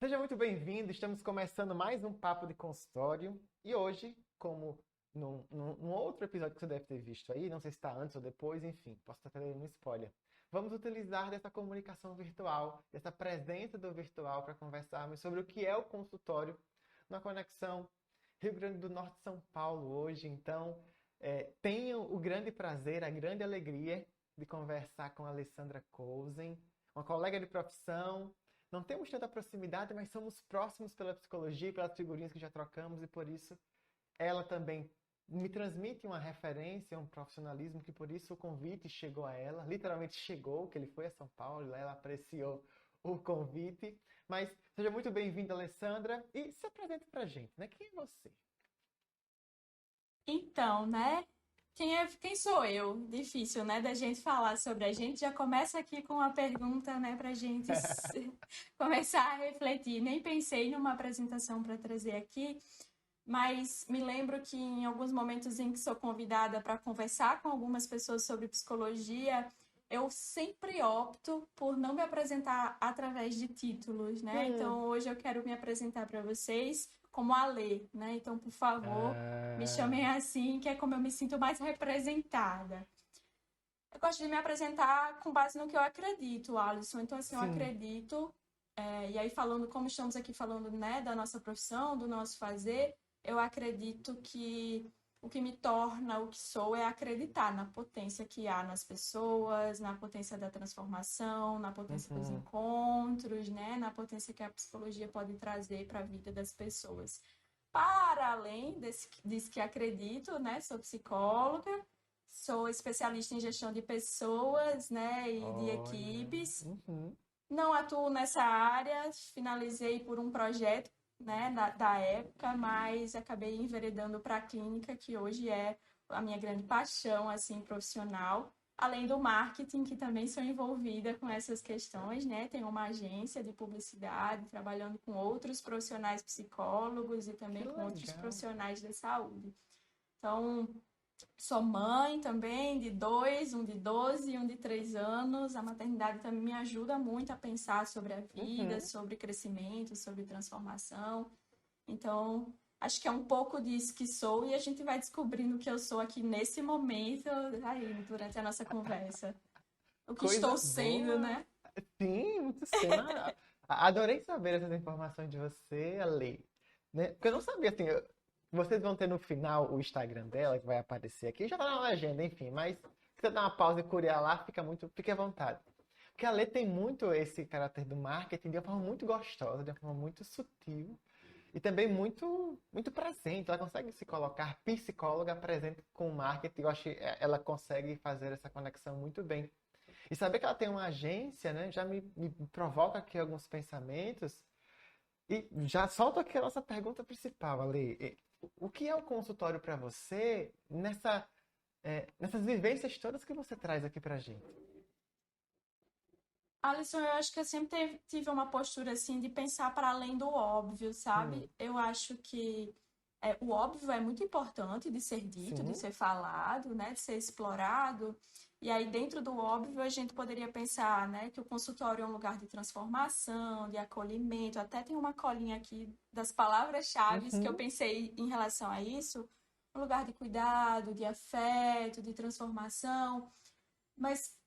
Seja muito bem-vindo, estamos começando mais um Papo de Consultório e hoje, como num outro episódio que você deve ter visto aí, não sei se está antes ou depois, enfim, posso estar dando um spoiler. Vamos utilizar dessa comunicação virtual, dessa presença do virtual para conversarmos sobre o que é o consultório na conexão Rio Grande do Norte São Paulo hoje. Então, tenho o grande prazer, a grande alegria de conversar com a Alessandra Cousen, uma colega de profissão. Não temos tanta proximidade, mas somos próximos pela psicologia, pelas figurinhas que já trocamos, e por isso ela também me transmite uma referência, um profissionalismo, que por isso o convite chegou a ela, literalmente chegou, que ele foi a São Paulo, e lá ela apreciou o convite. Mas seja muito bem-vinda, Alessandra, e se apresente pra gente, né? Quem é você? Então, né? Quem sou eu? Difícil, né, da gente falar sobre a gente. Já começa aqui com uma pergunta, né, pra gente começar a refletir. Nem pensei numa apresentação para trazer aqui, mas me lembro que em alguns momentos em que sou convidada para conversar com algumas pessoas sobre psicologia, eu sempre opto por não me apresentar através de títulos, né? Hum. Então hoje eu quero me apresentar para vocês como a Lê, né? Então, por favor, me Ah, chamem assim, que é como eu me sinto mais representada. Eu gosto de me apresentar com base no que eu acredito, Alisson. Então, assim, eu sim. acredito, e aí falando, como estamos aqui falando, né, da nossa profissão, do nosso fazer, eu acredito que o que me torna o que sou é acreditar na potência que há nas pessoas, na potência da transformação, na potência dos Uhum. encontros, né, na potência que a psicologia pode trazer para a vida das pessoas. Para além desse que acredito, né, sou psicóloga, sou especialista em gestão de pessoas, né, e de Olha. equipes. Uhum. Não atuo nessa área, finalizei por um projeto, né, da época, mas acabei enveredando para a clínica, que hoje é a minha grande paixão, assim, profissional. Além do marketing, que também sou envolvida com essas questões, né? Tenho uma agência de publicidade, trabalhando com outros profissionais psicólogos e Que também com outros legal. profissionais da saúde. Então, sou mãe também de dois, um de 12 e um de 3 anos. A maternidade também me ajuda muito a pensar sobre a vida, Uhum. sobre crescimento, sobre transformação. Então, acho que é um pouco disso que sou e a gente vai descobrindo o que eu sou aqui nesse momento, aí, durante a nossa conversa. O que estou Coisa sendo, boa. né? Sim, muito cena. Adorei saber essas informações de você, Ale. Né? Porque eu não sabia, assim, vocês vão ter no final o Instagram dela, que vai aparecer aqui, já tá na legenda, enfim, mas se você dar uma pausa e curiar lá, fique à vontade. Porque a Lê tem muito esse caráter do marketing de uma forma muito gostosa, de uma forma muito sutil e também muito presente. Ela consegue se colocar psicóloga presente com o marketing. Eu acho que ela consegue fazer essa conexão muito bem. E saber que ela tem uma agência, né, já me provoca aqui alguns pensamentos. E já solto aqui a nossa pergunta principal, Ale. O que é o consultório para você nessas vivências todas que você traz aqui pra gente? Alisson, eu acho que eu sempre tive uma postura assim de pensar para além do óbvio, Hum, sabe? Eu acho que o óbvio é muito importante de ser dito, de sim. ser falado, né, de ser explorado. E aí, dentro do óbvio, a gente poderia pensar, né, que o consultório é um lugar de transformação, de acolhimento. Até tem uma colinha aqui das palavras-chave que eu Uhum, pensei em relação a isso. Um lugar de cuidado, de afeto, de transformação. Mas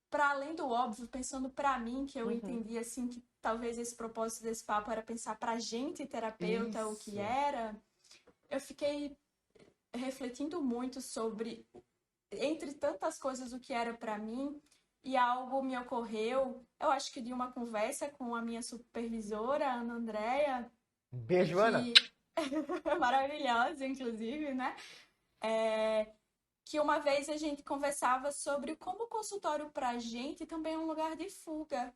para além do óbvio, pensando para mim, que eu uhum. entendi assim que talvez esse propósito desse papo era pensar para a gente, terapeuta, o que Isso. era, eu fiquei refletindo muito sobre, entre tantas coisas, o que era para mim, e algo me ocorreu, eu acho que de uma conversa com a minha supervisora, a Ana Andrea, Beijo, Ana. que maravilhosa, inclusive, né? Que uma vez a gente conversava sobre como o consultório para a gente também é um lugar de fuga.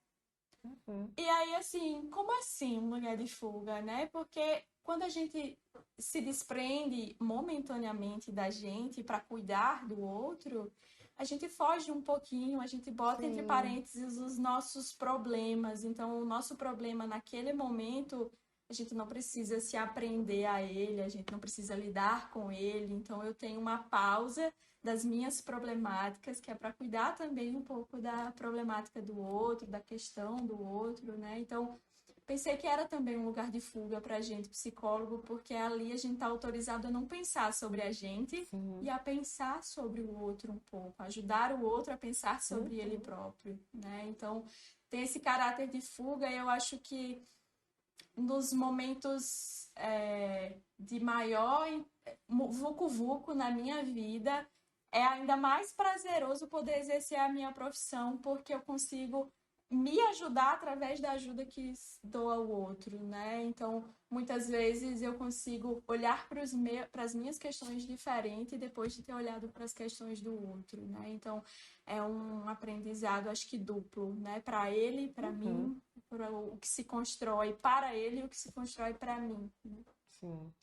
Uhum. E aí, assim, como assim um lugar de fuga, né? Porque quando a gente se desprende momentaneamente da gente para cuidar do outro, a gente foge um pouquinho, a gente bota entre Sim. parênteses os nossos problemas. Então, o nosso problema naquele momento, a gente não precisa se aprender a ele, a gente não precisa lidar com ele. Então, eu tenho uma pausa das minhas problemáticas, que é para cuidar também um pouco da problemática do outro, da questão do outro, né? Então, pensei que era também um lugar de fuga para a gente, psicólogo, porque ali a gente está autorizado a não pensar sobre a gente e Sim. a pensar sobre o outro um pouco, ajudar o outro a pensar sobre ele Uhum. próprio, né? Então, tem esse caráter de fuga e eu acho que nos momentos de maior vucu-vucu na minha vida, é ainda mais prazeroso poder exercer a minha profissão, porque eu consigo me ajudar através da ajuda que dou ao outro, né? Então, muitas vezes eu consigo olhar para as minhas questões diferente depois de ter olhado para as questões do outro, né? Então, é um aprendizado, acho que duplo, né? Para ele, para Uhum. mim, para o que se constrói para ele e o que se constrói para mim, né? Sim.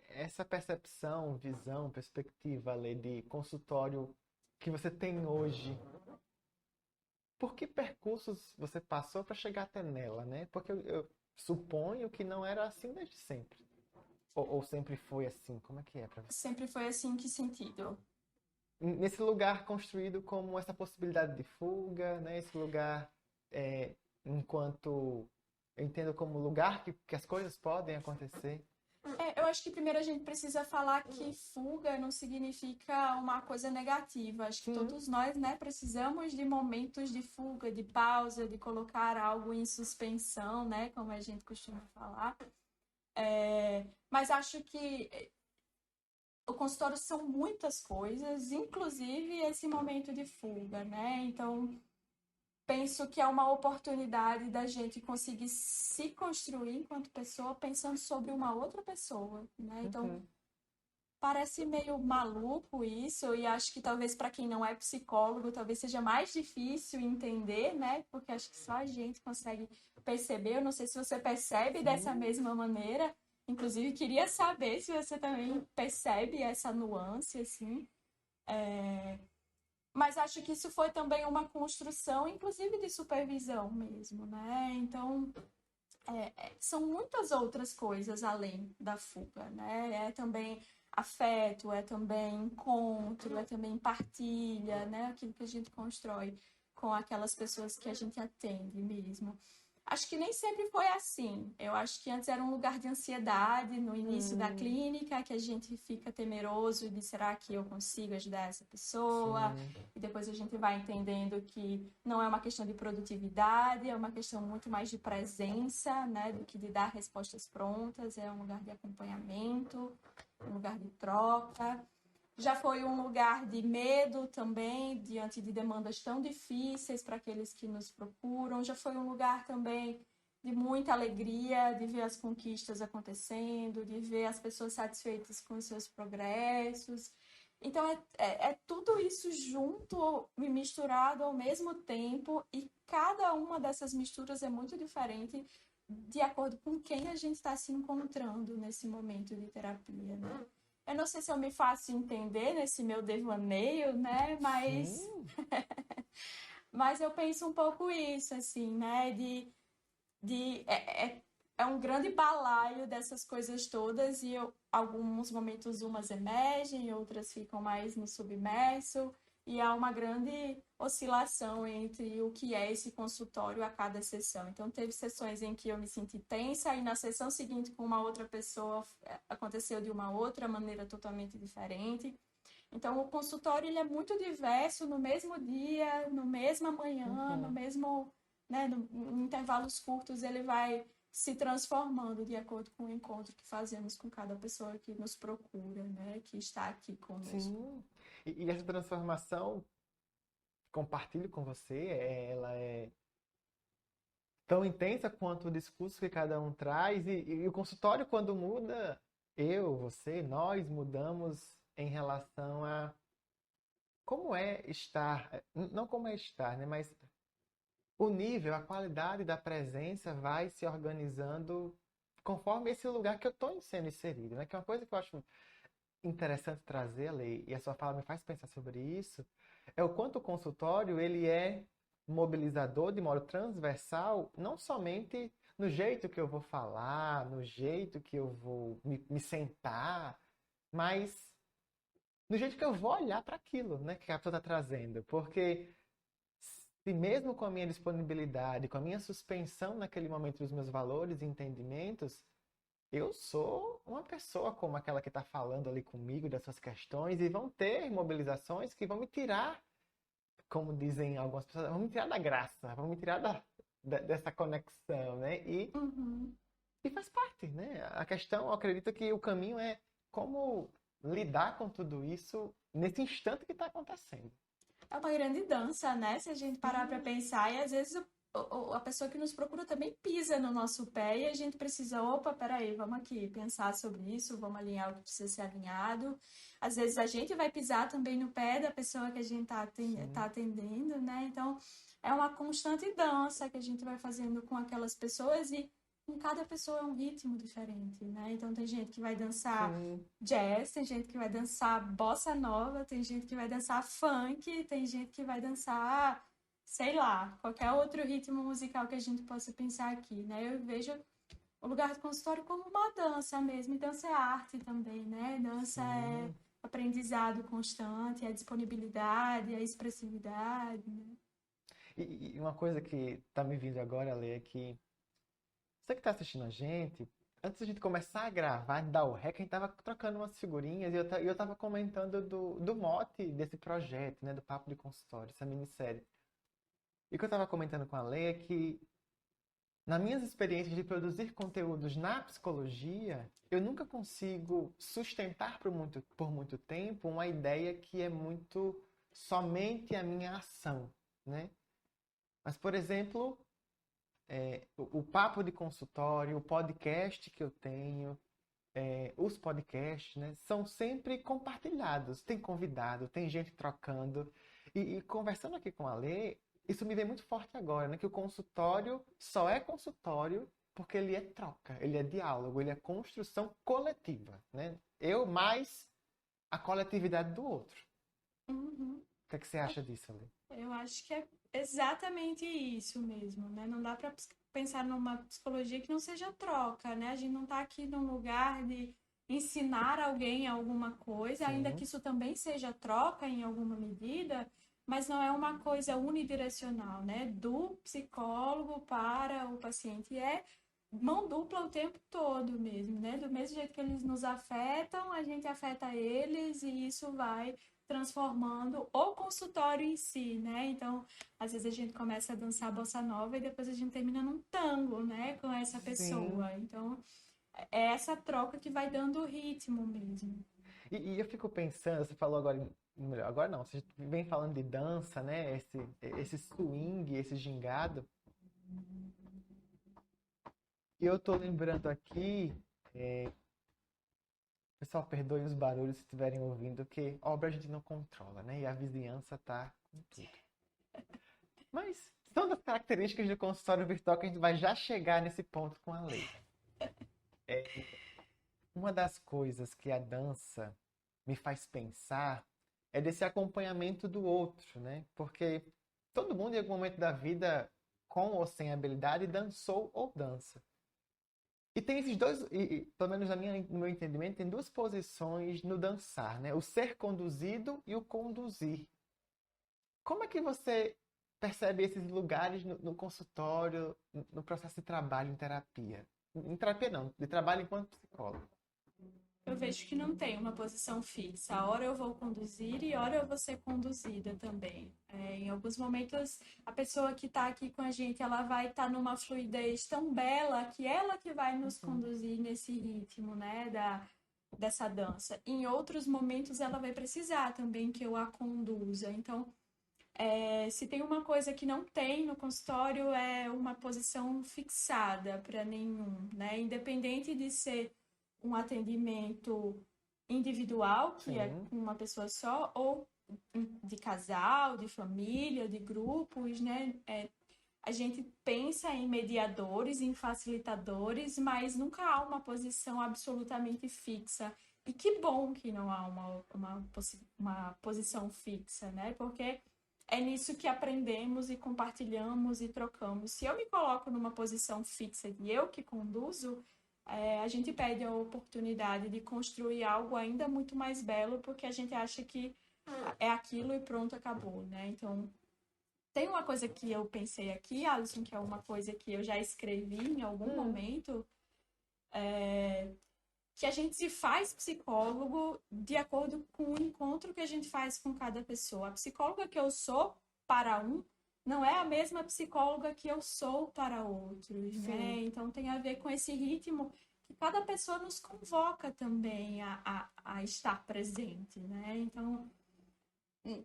Essa percepção, visão, perspectiva, Lê, de consultório que você tem hoje, por que percursos você passou para chegar até nela, né? Porque eu suponho que não era assim desde sempre. Ou sempre foi assim? Como é que é para você? Sempre foi assim, em que sentido? Nesse lugar construído como essa possibilidade de fuga, né? Esse lugar, é, enquanto eu entendo como lugar que as coisas podem acontecer. Eu acho que primeiro a gente precisa falar que fuga não significa uma coisa negativa. Acho que Sim. todos nós, né, precisamos de momentos de fuga, de pausa, de colocar algo em suspensão, né, como a gente costuma falar. Mas acho que o consultório são muitas coisas, inclusive esse momento de fuga, né? Então, penso que é uma oportunidade da gente conseguir se construir enquanto pessoa pensando sobre uma outra pessoa, né? Então, Uhum. parece meio maluco isso, e acho que talvez para quem não é psicólogo, talvez seja mais difícil entender, né? Porque acho que só a gente consegue perceber. Eu não sei se você percebe dessa Sim. mesma maneira. Inclusive, queria saber se você também percebe essa nuance, assim. Mas acho que isso foi também uma construção, inclusive de supervisão mesmo, né? Então, são muitas outras coisas além da fuga, né? É também afeto, é também encontro, é também partilha, né? Aquilo que a gente constrói com aquelas pessoas que a gente atende mesmo. Acho que nem sempre foi assim. Eu acho que antes era um lugar de ansiedade no início da Hum. clínica, que a gente fica temeroso de será que eu consigo ajudar essa pessoa? Sim. E depois a gente vai entendendo que não é uma questão de produtividade, é uma questão muito mais de presença, né, do que de dar respostas prontas, é um lugar de acompanhamento, um lugar de troca. Já foi um lugar de medo também, diante de demandas tão difíceis para aqueles que nos procuram. Já foi um lugar também de muita alegria, de ver as conquistas acontecendo, de ver as pessoas satisfeitas com os seus progressos. Então, é tudo isso junto e misturado ao mesmo tempo, e cada uma dessas misturas é muito diferente de acordo com quem a gente está se encontrando nesse momento de terapia, né? Eu não sei se eu me faço entender nesse meu devaneio, né? Sim. Mas eu penso um pouco isso, assim, né? É um grande balaio dessas coisas todas e alguns momentos umas emergem, outras ficam mais no submerso e há uma grande oscilação entre o que é esse consultório a cada sessão. Então, teve sessões em que eu me senti tensa e na sessão seguinte com uma outra pessoa aconteceu de uma outra maneira totalmente diferente. Então, o consultório ele é muito diverso no mesmo dia, no mesma manhã, no Uhum. mesmo, né, em intervalos curtos ele vai se transformando de acordo com o encontro que fazemos com cada pessoa que nos procura, né, que está aqui conosco. Sim. E essa transformação, compartilho com você, ela é tão intensa quanto o discurso que cada um traz. E o consultório, quando muda, eu, você, nós mudamos em relação a como é estar, não como é estar, né? Mas o nível, a qualidade da presença vai se organizando conforme esse lugar que eu estou sendo inserido, né? Que é uma coisa que eu acho interessante trazer, Lei, e a sua fala me faz pensar sobre isso, é o quanto o consultório ele é mobilizador de modo transversal, não somente no jeito que eu vou falar, no jeito que eu vou me sentar, mas no jeito que eu vou olhar para aquilo, né, que a pessoa está trazendo. Porque se mesmo com a minha disponibilidade, com a minha suspensão naquele momento dos meus valores e entendimentos, eu sou uma pessoa como aquela que está falando ali comigo das suas questões e vão ter mobilizações que vão me tirar, como dizem algumas pessoas, vão me tirar da graça, vão me tirar dessa conexão, né? Uhum. E faz parte, né? A questão, eu acredito que o caminho é como lidar com tudo isso nesse instante que está acontecendo. É uma grande dança, né? Se a gente parar para Sim, pensar, e às vezes a pessoa que nos procura também pisa no nosso pé e a gente precisa, opa, peraí, vamos aqui pensar sobre isso, vamos alinhar o que precisa ser alinhado. Às vezes a gente vai pisar também no pé da pessoa que a gente tá sim, atendendo, né? Então é uma constante dança que a gente vai fazendo com aquelas pessoas e em cada pessoa é um ritmo diferente, né? Então tem gente que vai dançar sim, jazz, tem gente que vai dançar bossa nova, tem gente que vai dançar funk, tem gente que vai dançar, sei lá, qualquer outro ritmo musical que a gente possa pensar aqui, né? Eu vejo o lugar do consultório como uma dança mesmo, e dança é arte também, né? Dança é sim. aprendizado constante, é disponibilidade, é expressividade, né? E uma coisa que tá me vindo agora, Lê, é que você que tá assistindo a gente, antes da gente começar a gravar, dar o rec, a gente tava trocando umas figurinhas e eu tava comentando do mote desse projeto, né? Do Papo de Consultório, essa minissérie. E o que eu tava comentando com a Lê é que nas minhas experiências de produzir conteúdos na psicologia, eu nunca consigo sustentar por muito tempo uma ideia que é muito somente a minha ação, né? Mas, por exemplo, o papo de consultório, o podcast que eu tenho, os podcasts, né, são sempre compartilhados. Tem convidado, tem gente trocando. E conversando aqui com a Lê, isso me vem muito forte agora, né? Que o consultório só é consultório porque ele é troca, ele é diálogo, ele é construção coletiva, né? Eu mais a coletividade do outro. Uhum. O que é que você acha disso, Lê? Eu acho que é exatamente isso mesmo, né? Não dá para pensar numa psicologia que não seja troca, né? A gente não está aqui num lugar de ensinar alguém alguma coisa, ainda que Sim, isso também seja troca em alguma medida, mas não é uma coisa unidirecional, né? Do psicólogo para o paciente. É mão dupla o tempo todo mesmo, né? Do mesmo jeito que eles nos afetam, a gente afeta eles e isso vai transformando o consultório em si, né? Então, às vezes a gente começa a dançar bossa nova e depois a gente termina num tango, né, com essa sim. pessoa. Então, é essa troca que vai dando o ritmo mesmo. E eu fico pensando, você falou agora, melhor, agora não, você vem falando de dança, né? Esse swing, esse gingado. E eu tô lembrando aqui, pessoal, perdoe os barulhos se estiverem ouvindo, que obra a gente não controla, né? E a vizinhança tá com tudo. Mas são das características do consultório virtual que a gente vai já chegar nesse ponto com a lei. Uma das coisas que a dança me faz pensar é desse acompanhamento do outro, né? Porque todo mundo em algum momento da vida, com ou sem habilidade, dançou ou dança. E tem esses dois, pelo menos no meu entendimento, tem duas posições no dançar, né? O ser conduzido e o conduzir. Como é que você percebe esses lugares no consultório, no processo de trabalho em terapia? Em terapia não, de trabalho enquanto psicólogo. Eu vejo que não tem uma posição fixa. A hora eu vou conduzir e a hora eu vou ser conduzida também. Em alguns momentos, a pessoa que está aqui com a gente, ela vai estar numa fluidez tão bela que ela que vai nos Uhum. conduzir nesse ritmo, né, dessa dança. Em outros momentos, ela vai precisar também que eu a conduza. Então, se tem uma coisa que não tem no consultório, é uma posição fixada para nenhum, né? Independente de ser um atendimento individual, que é Sim, com uma pessoa só, ou de casal, de família, de grupos, né? A gente pensa em mediadores, em facilitadores, mas nunca há uma posição absolutamente fixa. E que bom que não há uma posição fixa, né? Porque é nisso que aprendemos e compartilhamos e trocamos. Se eu me coloco numa posição fixa de eu que conduzo, a gente perde a oportunidade de construir algo ainda muito mais belo, porque a gente acha que é aquilo e pronto, acabou, né? Então, Tem uma coisa que eu pensei aqui, Alisson, que é uma coisa que eu já escrevi em algum momento, que a gente se faz psicólogo de acordo com o encontro que a gente faz com cada pessoa. A psicóloga que eu sou para um não é a mesma psicóloga que eu sou para outros, né? Sim. Então tem a ver com esse ritmo que cada pessoa nos convoca também a estar presente, né? Então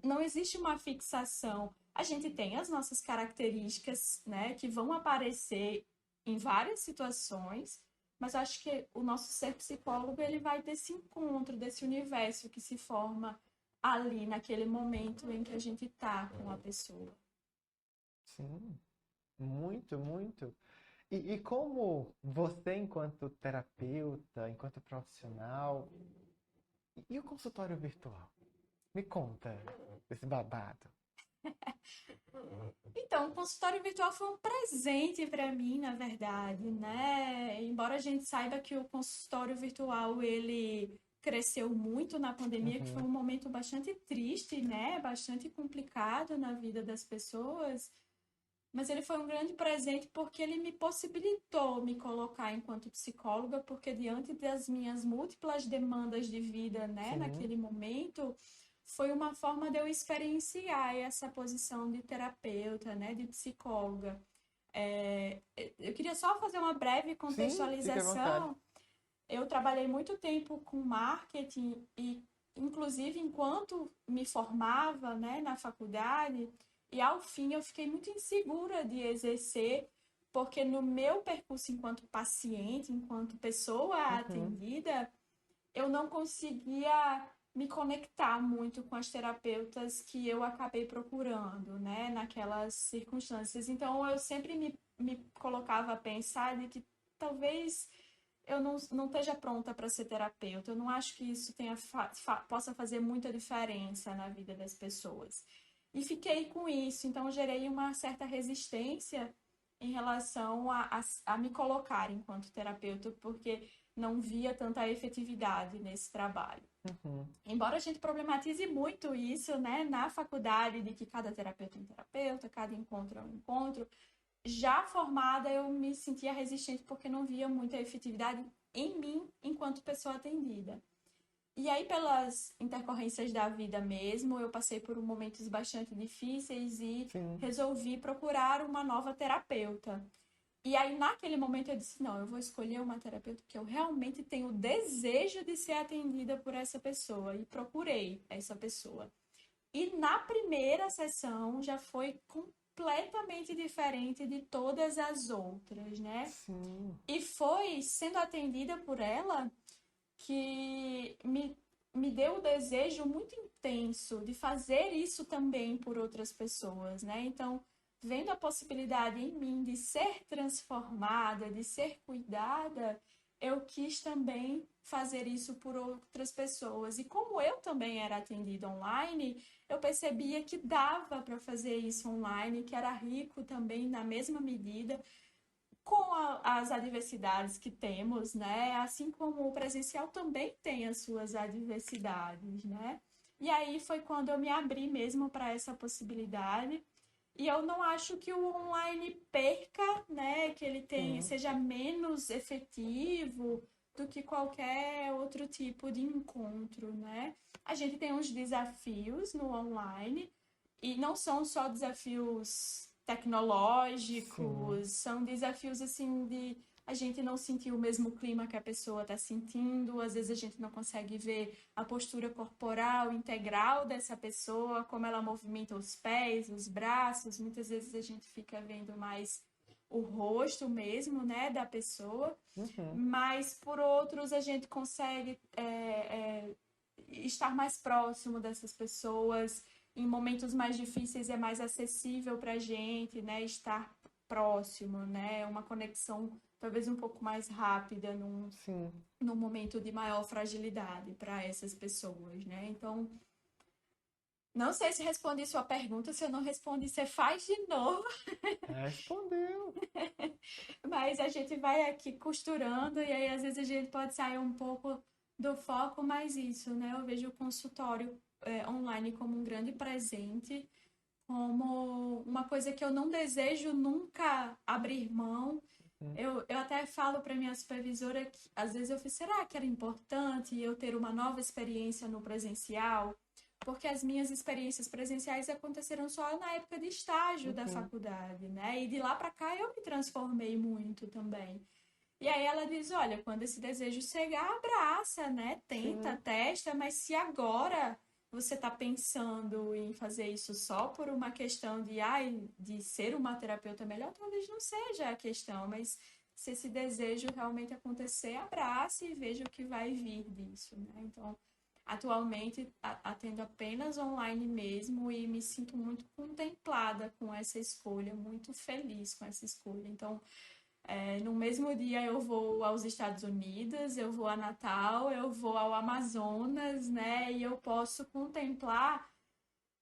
não existe uma fixação. A gente tem as nossas características, né, que vão aparecer em várias situações, mas acho que o nosso ser psicólogo, ele vai desse encontro, desse universo que se forma ali, naquele momento em que a gente está com a pessoa. Sim. Muito, muito. E como você, enquanto terapeuta, enquanto profissional, e o consultório virtual? Me conta desse babado. Então, o consultório virtual foi um presente para mim, na verdade, né? Embora a gente saiba que o consultório virtual ele cresceu muito na pandemia, que foi Uhum. um momento bastante triste, né? Bastante complicado na vida das pessoas, mas ele foi um grande presente porque ele me possibilitou me colocar enquanto psicóloga, porque diante das minhas múltiplas demandas de vida, né, Sim, naquele momento, foi uma forma de eu experienciar essa posição de terapeuta, né, de psicóloga. É, eu queria só fazer uma breve sim, fique à vontade. contextualização. Eu trabalhei muito tempo com marketing e, inclusive, enquanto me formava, né, na faculdade, e ao fim eu fiquei muito insegura de exercer, porque no meu percurso enquanto paciente, enquanto pessoa Uhum. atendida, eu não conseguia me conectar muito com as terapeutas que eu acabei procurando, né, naquelas circunstâncias. Então, eu sempre me colocava a pensar de que talvez eu não esteja pronta para ser terapeuta. Eu não acho que isso possa fazer muita diferença na vida das pessoas. E fiquei com isso, então gerei uma certa resistência em relação a me colocar enquanto terapeuta, porque não via tanta efetividade nesse trabalho. Uhum. Embora a gente problematize muito isso, né, na faculdade, de que cada terapeuta é um terapeuta, cada encontro é um encontro, já formada eu me sentia resistente porque não via muita efetividade em mim enquanto pessoa atendida. E aí, pelas intercorrências da vida mesmo, eu passei por momentos bastante difíceis e Sim. resolvi procurar uma nova terapeuta. E aí, naquele momento, eu disse: não, eu vou escolher uma terapeuta que eu realmente tenho desejo de ser atendida por essa pessoa. E procurei essa pessoa. E na primeira sessão já foi completamente diferente de todas as outras, né? Sim. E foi sendo atendida por ela que me deu o desejo muito intenso de fazer isso também por outras pessoas, né? Então, vendo a possibilidade em mim de ser transformada, de ser cuidada, eu quis também fazer isso por outras pessoas. E como eu também era atendida online, eu percebia que dava para fazer isso online, que era rico também na mesma medida, com as adversidades que temos, né? Assim como o presencial também tem as suas adversidades, né? E aí foi quando eu me abri mesmo para essa possibilidade. E eu não acho que o online perca, né? Que ele Sim. seja menos efetivo do que qualquer outro tipo de encontro, né? A gente tem uns desafios no online e não são só desafios Sim. tecnológicos, são desafios assim de a gente não sentir o mesmo clima que a pessoa está sentindo, às vezes a gente não consegue ver a postura corporal integral dessa pessoa, como ela movimenta os pés, os braços, muitas vezes a gente fica vendo mais o rosto mesmo, né, da pessoa, Uhum. mas por outros a gente consegue estar mais próximo dessas pessoas. Em momentos mais difíceis é mais acessível para a gente, né? Estar próximo, né? Uma conexão talvez um pouco mais rápida Sim. num momento de maior fragilidade para essas pessoas, né? Então, não sei se respondi sua pergunta, se eu não respondi, você faz de novo, Respondeu. mas a gente vai aqui costurando e aí às vezes a gente pode sair um pouco do foco, mas isso, né? Eu vejo o consultório online como um grande presente, como uma coisa que eu não desejo nunca abrir mão. Uhum. Eu até falo para minha supervisora que às vezes eu fiz, será que era importante eu ter uma nova experiência no presencial? Porque as minhas experiências presenciais aconteceram só na época de estágio da Uhum. faculdade, né? E de lá para cá eu me transformei muito também. E aí ela diz, olha, quando esse desejo chegar, abraça, né? Tenta, Sim, testa, mas se agora você está pensando em fazer isso só por uma questão de, ai, de ser uma terapeuta melhor, talvez não seja a questão, mas se esse desejo realmente acontecer, abrace e veja o que vai vir disso, né? Então, atualmente atendo apenas online mesmo e me sinto muito contemplada com essa escolha, muito feliz com essa escolha. Então, no mesmo dia eu vou aos Estados Unidos, eu vou a Natal, eu vou ao Amazonas, né? E eu posso contemplar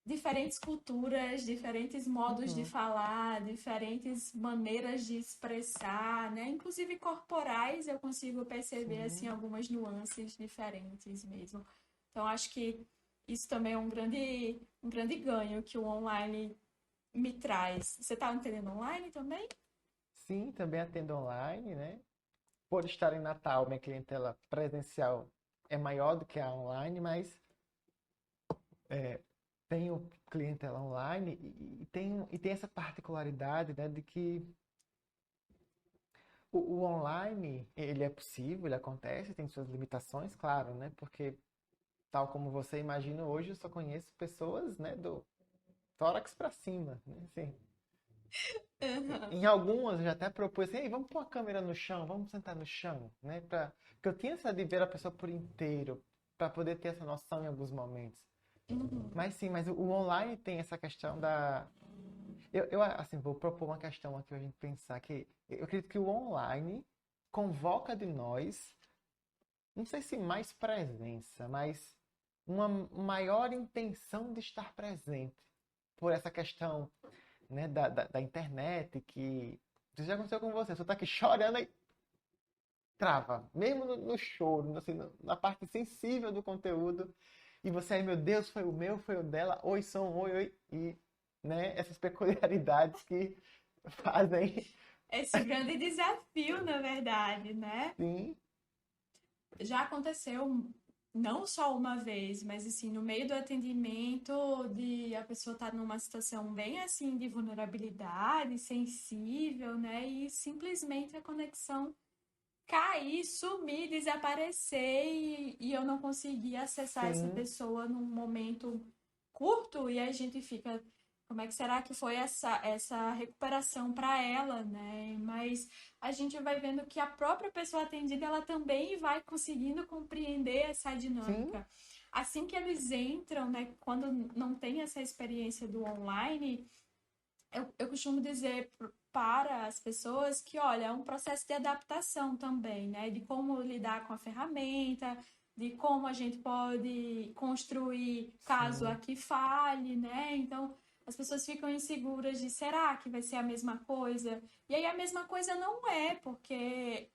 diferentes culturas, diferentes modos de uhum. falar, diferentes maneiras de expressar, né? Inclusive corporais eu consigo perceber assim Sim. algumas nuances diferentes mesmo. Então acho que isso também é um grande ganho que o online me traz. Você está entendendo online também? Sim, também atendo online, né? Por estar em Natal, minha clientela presencial é maior do que a online, mas é, tenho clientela online e tem essa particularidade, né, de que o online, ele é possível, ele acontece, tem suas limitações, claro, né? Porque, tal como você imagina hoje, eu só conheço pessoas, né, do tórax para cima, né? Assim, Uhum. em algumas eu já até propus assim, "Ei, vamos pôr a câmera no chão, vamos sentar no chão, né? Porque eu tinha essa de ver a pessoa por inteiro, para poder ter essa noção em alguns momentos. Uhum. Mas sim, mas o online tem essa questão da. Assim, vou propor uma questão aqui pra gente pensar, que eu acredito que o online convoca de nós, não sei se mais presença, mas uma maior intenção de estar presente. Por essa questão, né, da internet, que isso já aconteceu com você tá aqui chorando e trava, mesmo no choro, assim, na parte sensível do conteúdo, e você aí, meu Deus, foi o meu, foi o dela, oi, som, oi, oi, e, né, essas peculiaridades que fazem, Esse grande desafio, na verdade, né? sim, Já aconteceu não só uma vez, mas assim, no meio do atendimento, de a pessoa estar numa situação bem assim de vulnerabilidade, sensível, né? E simplesmente a conexão cair, sumir, desaparecer e eu não conseguir acessar essa sim, pessoa num momento curto e a gente fica, como é que será que foi essa recuperação para ela, né? Mas a gente vai vendo que a própria pessoa atendida ela também vai conseguindo compreender essa sim, dinâmica. Assim que eles entram, né, quando não tem essa experiência do online, eu costumo dizer para as pessoas que, olha, é um processo de adaptação também, né? De como lidar com a ferramenta, de como a gente pode construir caso sim, aqui falhe, né? Então, as pessoas ficam inseguras de será que vai ser a mesma coisa? E aí a mesma coisa não é, porque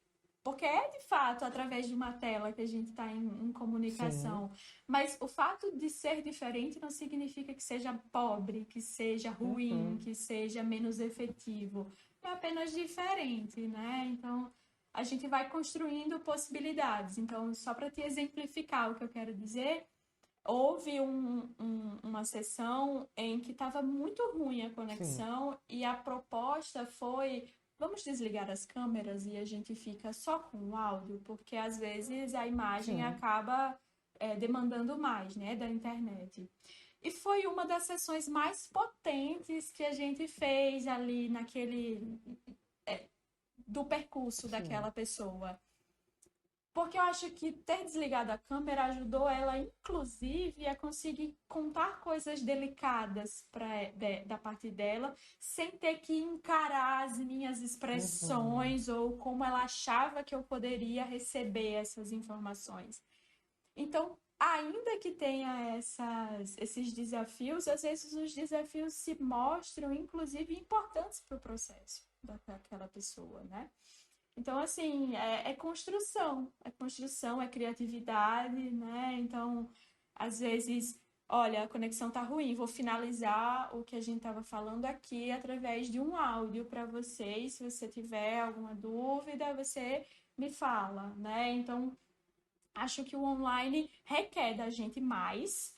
é de fato através de uma tela que a gente está em sim, comunicação. Mas o fato de ser diferente não significa que seja pobre, que seja ruim, uhum, que seja menos efetivo. É apenas diferente, né? Então, a gente vai construindo possibilidades. Então, só para te exemplificar o que eu quero dizer, houve uma sessão em que estava muito ruim a sim, conexão e a proposta foi: vamos desligar as câmeras e a gente fica só com o áudio, porque às vezes a imagem sim, acaba demandando mais, né, da internet. E foi uma das sessões mais potentes que a gente fez ali naquele do percurso sim, daquela pessoa. Porque eu acho que ter desligado a câmera ajudou ela, inclusive, a conseguir contar coisas delicadas da parte dela, sem ter que encarar as minhas uhum, expressões ou como ela achava que eu poderia receber essas informações. Então, ainda que tenha esses desafios, às vezes os desafios se mostram, inclusive, importantes para o processo daquela pessoa, né? Então, assim, é construção, é criatividade, né? Então, às vezes, olha, a conexão tá ruim, vou finalizar o que a gente estava falando aqui através de um áudio para você, e se você tiver alguma dúvida, você me fala, né? Então, acho que o online requer da gente mais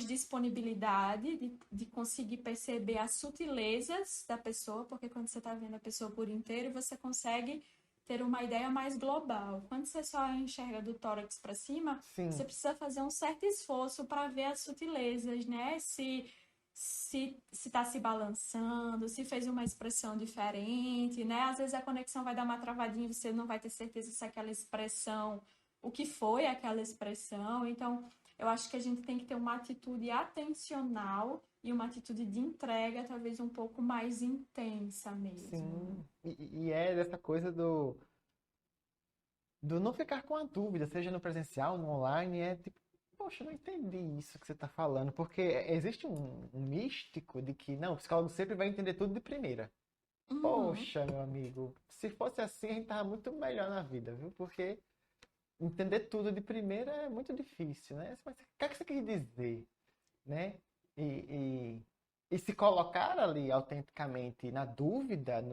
disponibilidade de conseguir perceber as sutilezas da pessoa, porque quando você está vendo a pessoa por inteiro, você consegue ter uma ideia mais global. Quando você só enxerga do tórax para cima, Sim, você precisa fazer um certo esforço para ver as sutilezas, né? Se está se balançando, se fez uma expressão diferente, né? Às vezes a conexão vai dar uma travadinha e você não vai ter certeza se aquela expressão, o que foi aquela expressão. Então, eu acho que a gente tem que ter uma atitude atencional e uma atitude de entrega, talvez um pouco mais intensa mesmo, né? sim. E é dessa coisa do não ficar com a dúvida, seja no presencial, no online, é tipo, poxa, eu não entendi isso que você está falando, porque existe um místico de que, não, o psicólogo sempre vai entender tudo de primeira. Uhum. Poxa, meu amigo, se fosse assim, a gente tava muito melhor na vida, viu? Porque entender tudo de primeira é muito difícil, né? Mas o que é que você quer dizer, né? E, e se colocar ali autenticamente na dúvida,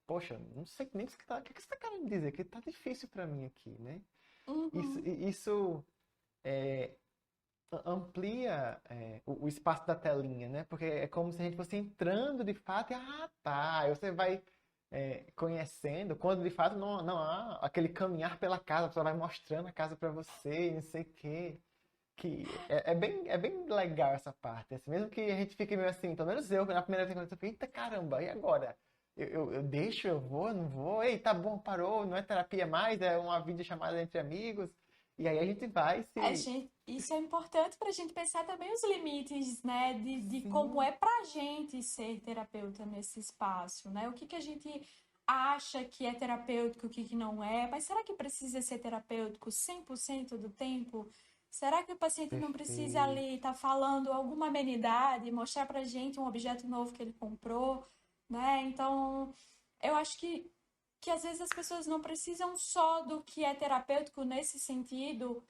poxa, não sei nem o que é que você está querendo dizer, que tá difícil para mim aqui, né? Isso, Uhum. isso é, amplia o espaço da telinha, né? Porque é como se a gente fosse entrando de fato e, tá, aí você vai conhecendo, quando de fato não há aquele caminhar pela casa, a pessoa vai mostrando a casa para você, e não sei o quê. Que é bem legal essa parte, assim, mesmo que a gente fique meio assim, pelo menos eu, na primeira vez que eu fiquei, eita caramba, e agora? Eu deixo, eu vou, não vou? Ei, tá bom, parou, não é terapia mais, é uma videochamada entre amigos. E aí a gente vai se. Isso é importante para a gente pensar também os limites, né, de como Sim, é para a gente ser terapeuta nesse espaço, né? O que que a gente acha que é terapêutico, o que que não é, mas será que precisa ser terapêutico 100% do tempo? Será que o paciente não precisa perfeito. ali estar falando alguma amenidade, mostrar para a gente um objeto novo que ele comprou, né? Então, eu acho que às vezes as pessoas não precisam só do que é terapêutico nesse sentido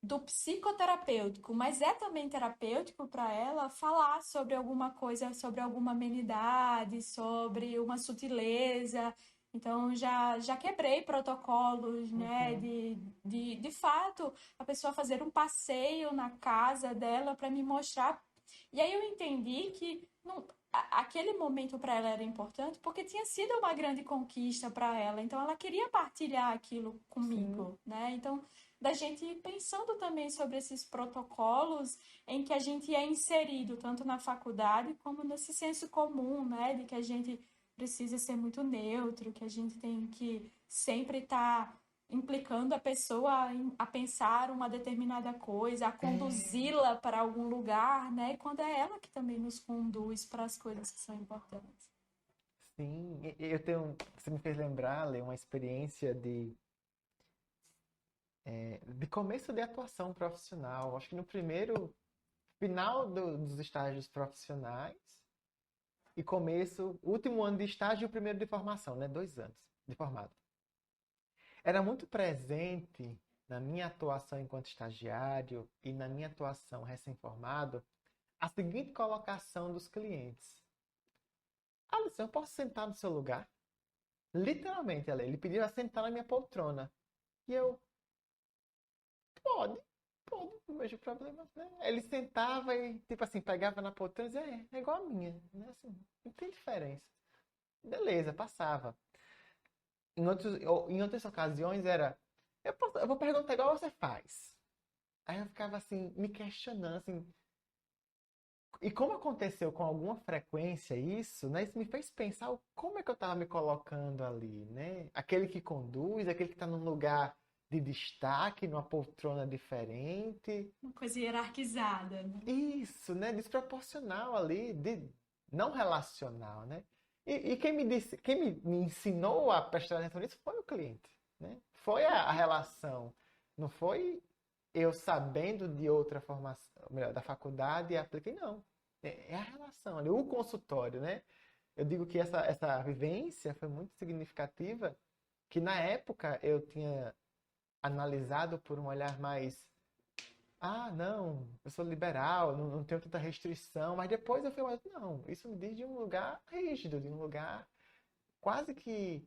do psicoterapêutico, mas é também terapêutico para ela falar sobre alguma coisa, sobre alguma amenidade, sobre uma sutileza. Então, já quebrei protocolos, né? Uhum. De fato, a pessoa fazer um passeio na casa dela para me mostrar. E aí eu entendi que aquele momento para ela era importante porque tinha sido uma grande conquista para ela. Então, ela queria partilhar aquilo Sim, comigo, né? Então, da gente ir pensando também sobre esses protocolos em que a gente é inserido, tanto na faculdade como nesse senso comum, né, de que a gente precisa ser muito neutro, que a gente tem que sempre estar implicando a pessoa a pensar uma determinada coisa, a é, conduzi-la para algum lugar, né? E quando é ela que também nos conduz para as coisas que são importantes. sim. Eu tenho. Você me fez lembrar, Lê, uma experiência de começo de atuação profissional. Acho que no primeiro final dos estágios profissionais e começo, último ano de estágio e o primeiro de formação, né? 2 anos de formado. Era muito presente na minha atuação enquanto estagiário e na minha atuação recém-formado a seguinte colocação dos clientes: Alisson, eu posso sentar no seu lugar? Literalmente, ele pediu a sentar na minha poltrona. E eu, pode, pode, não vejo problema, né? Ele sentava e, tipo assim, pegava na poltrona e dizia, é igual a minha, né? Assim, não tem diferença. Beleza, passava. Em outras ocasiões era, eu vou perguntar igual você faz. Aí eu ficava assim, me questionando, assim. E como aconteceu com alguma frequência isso, né? Isso me fez pensar como é que eu estava me colocando ali, né? Aquele que conduz, aquele que está num lugar de destaque, numa poltrona diferente. Uma coisa hierarquizada, né? Isso, né? Desproporcional ali, não relacional, né? E quem me disse, me ensinou a prestar atenção nisso foi o cliente, né? Foi a relação. Não foi eu sabendo de outra formação, melhor, da faculdade e apliquei, não. É a relação ali, o consultório, né? Eu digo que essa vivência foi muito significativa, que na época eu tinha analisado por um olhar mais não, eu sou liberal, não tenho tanta restrição, mas depois eu falei, não, isso me diz de um lugar rígido, de um lugar quase que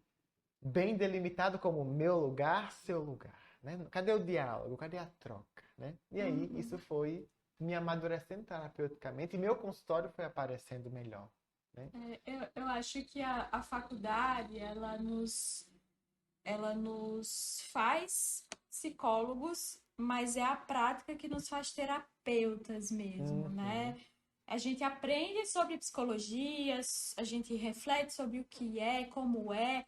bem delimitado como meu lugar, seu lugar, né? Cadê o diálogo? Cadê a troca, né? E aí isso Uhum. foi me amadurecendo terapeuticamente e meu consultório foi aparecendo melhor, né? Eu acho que a faculdade, ela nos faz psicólogos, mas é a prática que nos faz terapeutas mesmo, Uhum, né? A gente aprende sobre psicologia, a gente reflete sobre o que é, como é,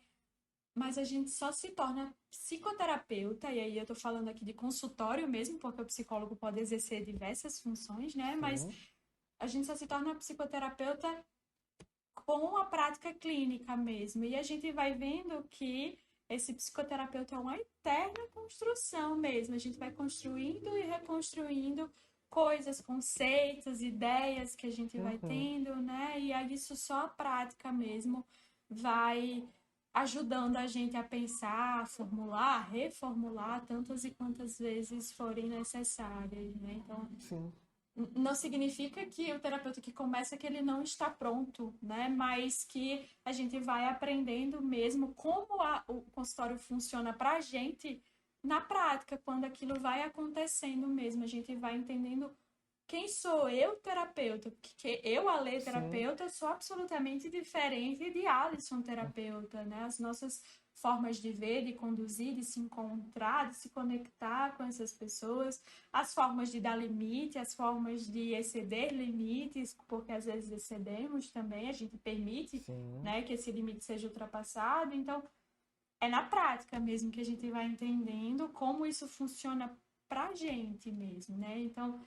mas a gente só se torna psicoterapeuta, e aí eu tô falando aqui de consultório mesmo, porque o psicólogo pode exercer diversas funções, né? Mas sim, a gente só se torna psicoterapeuta com a prática clínica mesmo. E a gente vai vendo que esse psicoterapeuta é uma eterna construção mesmo. A gente vai construindo e reconstruindo coisas, conceitos, ideias que a gente vai uhum, tendo, né? E aí isso só a prática mesmo vai ajudando a gente a pensar, a formular, reformular tantas e quantas vezes forem necessárias, né? Então, sim, não significa que o terapeuta que começa que ele não está pronto, né? Mas que a gente vai aprendendo mesmo como o consultório funciona para a gente na prática, quando aquilo vai acontecendo mesmo, a gente vai entendendo quem sou eu, terapeuta, porque eu, Alê, sim, terapeuta, sou absolutamente diferente de Alisson, terapeuta, né? As nossas formas de ver, de conduzir, de se encontrar, de se conectar com essas pessoas, as formas de dar limite, as formas de exceder limites, porque às vezes excedemos também, a gente permite, sim, né, que esse limite seja ultrapassado. Então, é na prática mesmo que a gente vai entendendo como isso funciona pra gente mesmo, né? Então,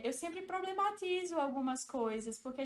eu sempre problematizo algumas coisas, porque a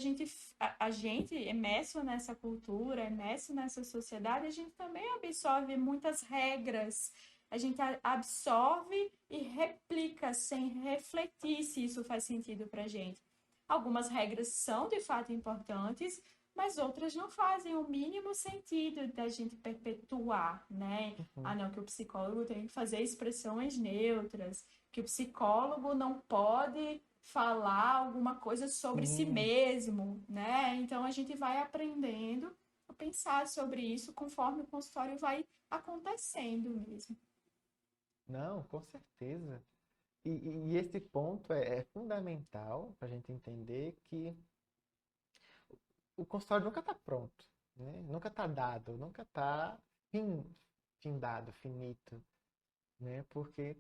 gente, imerso nessa cultura, imerso nessa sociedade, a gente também absorve muitas regras. A gente absorve e replica sem refletir se isso faz sentido pra gente. Algumas regras são de fato importantes, mas outras não fazem o mínimo sentido da gente perpetuar, né? Ah, uhum, não, que o psicólogo tem que fazer expressões neutras, que o psicólogo não pode falar alguma coisa sobre si sim. mesmo, né? Então a gente vai aprendendo a pensar sobre isso conforme o consultório vai acontecendo mesmo. Não, com certeza. E esse ponto é fundamental para a gente entender que o consultório nunca está pronto, né? Nunca está dado, nunca está findado, finito, né? Porque,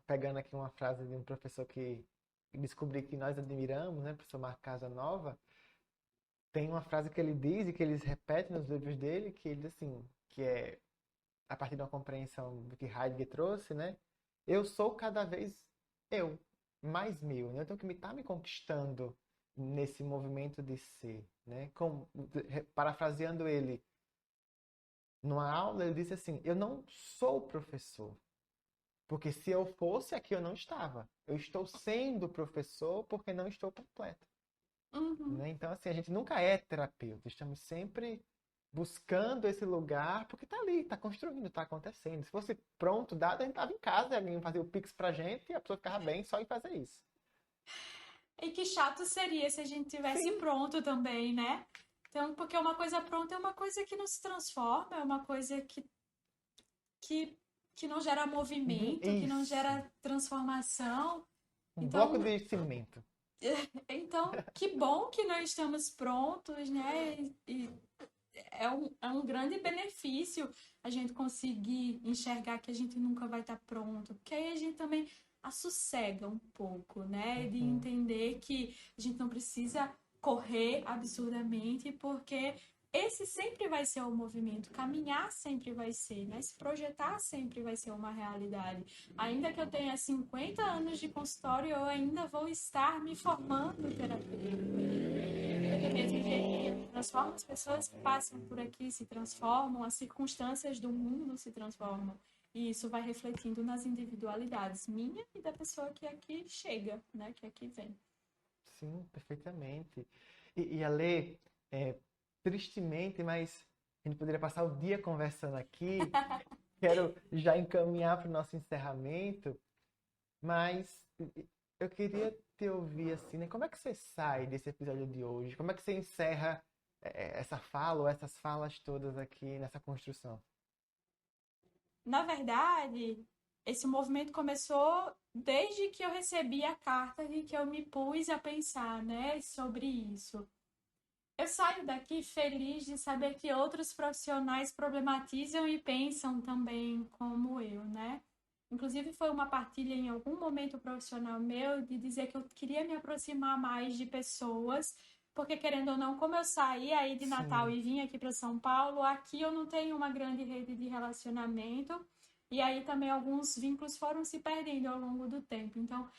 pegando aqui uma frase de um professor que descobri que nós admiramos, né? Professor Marco Casanova, tem uma frase que ele diz e que eles repetem nos livros dele, que ele diz assim, que é a partir de uma compreensão do que Heidegger trouxe, né? Eu sou cada vez eu, mais meu, né? Eu tenho que estar me conquistando nesse movimento de ser, né? Parafraseando ele, numa aula ele disse assim: eu não sou professor, porque se eu fosse aqui eu não estava. Eu estou sendo professor porque não estou completo, Uhum. né? Então assim, a gente nunca é terapeuta, estamos sempre buscando esse lugar, porque tá ali, tá construindo, tá acontecendo. Se fosse pronto, dado, a gente tava em casa, alguém fazia o Pix pra gente e a pessoa ficava bem só em fazer isso. E que chato seria se a gente tivesse Sim, pronto também, né? Então, porque uma coisa pronta é uma coisa que não se transforma, é uma coisa que, que não gera uhum, movimento, que não isso. gera transformação. Um bloco Então, de cimento. que bom que nós estamos prontos, né? E é um grande benefício a gente conseguir enxergar que a gente nunca vai estar pronto, porque aí a gente também assossega um pouco, né? De Uhum, entender que a gente não precisa correr absurdamente, porque esse sempre vai ser o movimento, caminhar sempre vai ser, né? Se projetar sempre vai ser uma realidade. Ainda que eu tenha 50 anos de consultório, eu ainda vou estar me formando terapeuta. Do mesmo jeito que transforma, as pessoas que passam por aqui se transformam, as circunstâncias do mundo se transformam. E isso vai refletindo nas individualidades minha e da pessoa que aqui chega, né? Que aqui vem. sim, perfeitamente. E a Lê, tristemente, mas a gente poderia passar o dia conversando aqui. Quero já encaminhar para o nosso encerramento, Mas eu queria te ouvir assim, né? Como é que você sai desse episódio de hoje? Como é que você encerra essa fala ou essas falas todas aqui nessa construção? Na verdade, esse movimento começou desde que eu recebi a carta e que eu me pus a pensar, né, sobre isso. Eu saio daqui feliz de saber que outros profissionais problematizam e pensam também como eu, né? Inclusive, foi uma partilha em algum momento profissional meu de dizer que eu queria me aproximar mais de pessoas, porque querendo ou não, como eu saí aí de Natal Sim, e vim aqui para São Paulo, aqui eu não tenho uma grande rede de relacionamento, e aí também alguns vínculos foram se perdendo ao longo do tempo. Então,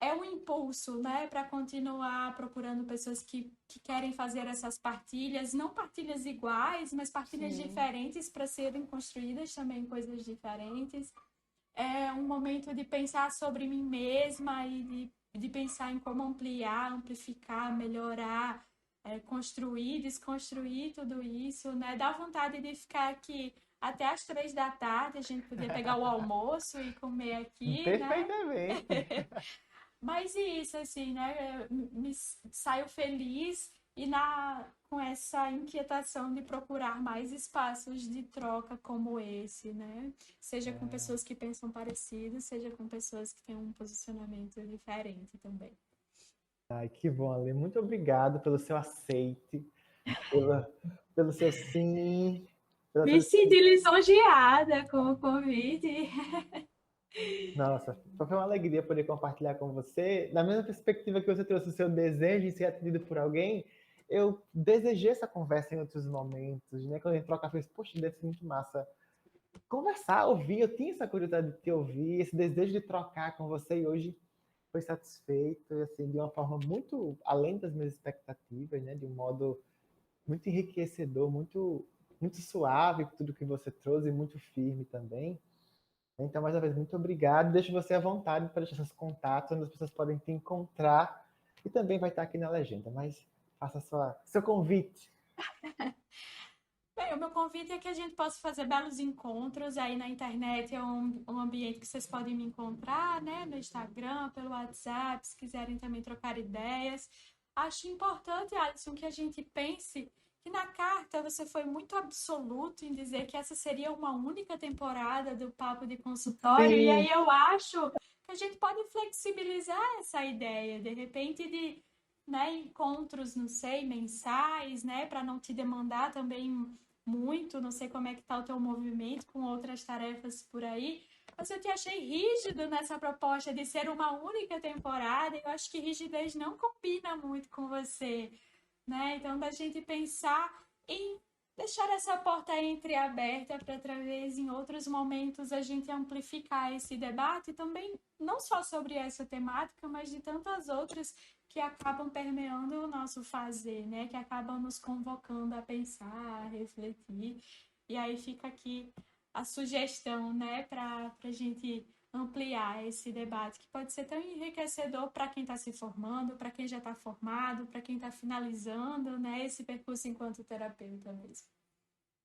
é um impulso, né, para continuar procurando pessoas que querem fazer essas partilhas, não partilhas iguais, mas partilhas sim. diferentes para serem construídas também coisas diferentes. É um momento de pensar sobre mim mesma e de pensar em como ampliar, amplificar, melhorar, construir, desconstruir tudo isso, né? Dá vontade de ficar aqui até às 3 da tarde, a gente podia pegar o almoço e comer aqui, né? Perfeitamente. Mas isso, assim, né? Me saio feliz e com essa inquietação de procurar mais espaços de troca como esse, né? Seja com É. pessoas que pensam parecido, seja com pessoas que têm um posicionamento diferente também. Ai, que bom, Ale. Muito obrigado pelo seu aceite, pela, pelo seu sim, pela Me tua... senti lisonjeada com o convite. Nossa, foi uma alegria poder compartilhar com você. Na mesma perspectiva que você trouxe o seu desejo de ser atendido por alguém, eu desejei essa conversa em outros momentos, né? Quando a gente troca, eu falei, poxa, deve ser muito massa conversar, ouvir. Eu tinha essa curiosidade de te ouvir, esse desejo de trocar com você e hoje foi satisfeito, assim, de uma forma muito além das minhas expectativas, né? De um modo muito enriquecedor, muito suave tudo que você trouxe, e muito firme também. Então, mais uma vez, muito obrigado. Deixo você à vontade para deixar seus contatos, onde as pessoas podem te encontrar. E também vai estar aqui na legenda, mas faça seu convite. Bem, o meu convite é que a gente possa fazer belos encontros aí na internet, é um ambiente que vocês podem me encontrar, né? No Instagram, pelo WhatsApp, se quiserem também trocar ideias. Acho importante, Alisson, que a gente pense que na carta você foi muito absoluto em dizer que essa seria uma única temporada do Papo de Consultório, e Sim, aí eu acho que a gente pode flexibilizar essa ideia, de repente, de, né, encontros, não sei, mensais, né, para não te demandar também muito, não sei como é que tá o teu movimento com outras tarefas por aí, mas eu te achei rígido nessa proposta de ser uma única temporada, e eu acho que rigidez não combina muito com você, né? Então, da gente pensar em deixar essa porta entreaberta para, através em outros momentos, a gente amplificar esse debate também, não só sobre essa temática, mas de tantas outras que acabam permeando o nosso fazer, né? Que acabam nos convocando a pensar, a refletir. E aí fica aqui a sugestão, né, para a gente ampliar esse debate, que pode ser tão enriquecedor para quem está se formando, para quem já está formado, para quem está finalizando, né, esse percurso enquanto terapeuta mesmo.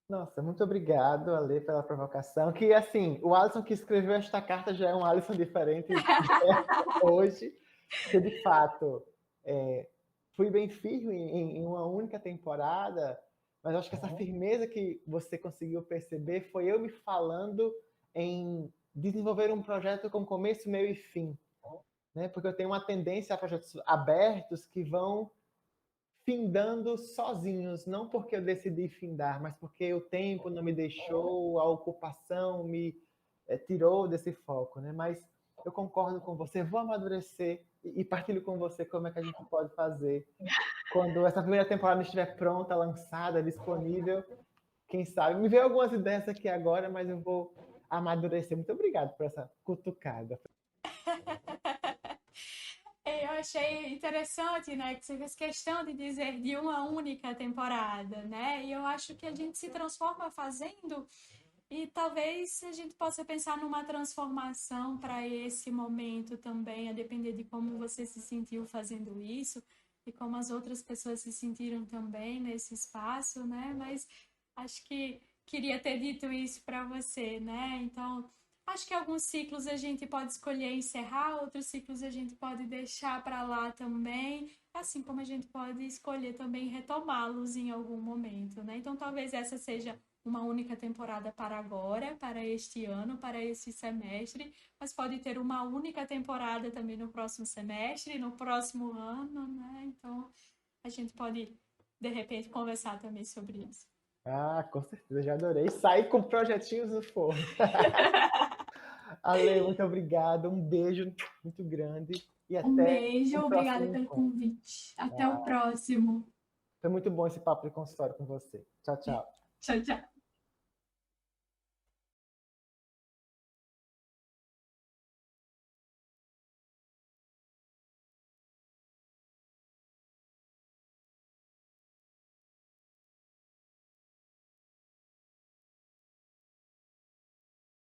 nossa, muito obrigado, Ale, pela provocação. Que, assim, o Alisson que escreveu esta carta já é um Alisson diferente hoje, porque, de fato, fui bem firme em uma única temporada, mas eu acho que essa firmeza que você conseguiu perceber foi eu me falando em desenvolver um projeto com começo, meio e fim, né? Porque eu tenho uma tendência a projetos abertos que vão findando sozinhos, não porque eu decidi findar, mas porque o tempo não me deixou, a ocupação me tirou desse foco, né? Mas eu concordo com você, vou amadurecer e partilho com você como é que a gente pode fazer quando essa primeira temporada estiver pronta, lançada, disponível. Quem sabe? Me veio algumas ideias aqui agora, mas eu vou amadurecer. Muito obrigado por essa cutucada. Eu achei interessante, né, que você fez questão de dizer de uma única temporada, né? E eu acho que a gente se transforma fazendo. E talvez a gente possa pensar numa transformação para esse momento também, a depender de como você se sentiu fazendo isso e como as outras pessoas se sentiram também nesse espaço, né? Mas acho que queria ter dito isso para você, né? Então, Acho que alguns ciclos a gente pode escolher encerrar, outros ciclos a gente pode deixar para lá também, assim como a gente pode escolher também retomá-los em algum momento, né? Então, talvez essa seja uma única temporada para agora, para este ano, para esse semestre, mas pode ter uma única temporada também no próximo semestre, no próximo ano, né? Então, a gente pode, de repente, conversar também sobre isso. Ah, com certeza, já adorei. Sair com projetinhos no forno. Ale, muito obrigado. Um beijo muito grande e Um até beijo, o obrigada próximo pelo encontro. convite. Até o próximo. Foi muito bom esse papo de consultório com você. Tchau, tchau. Tchau, tchau.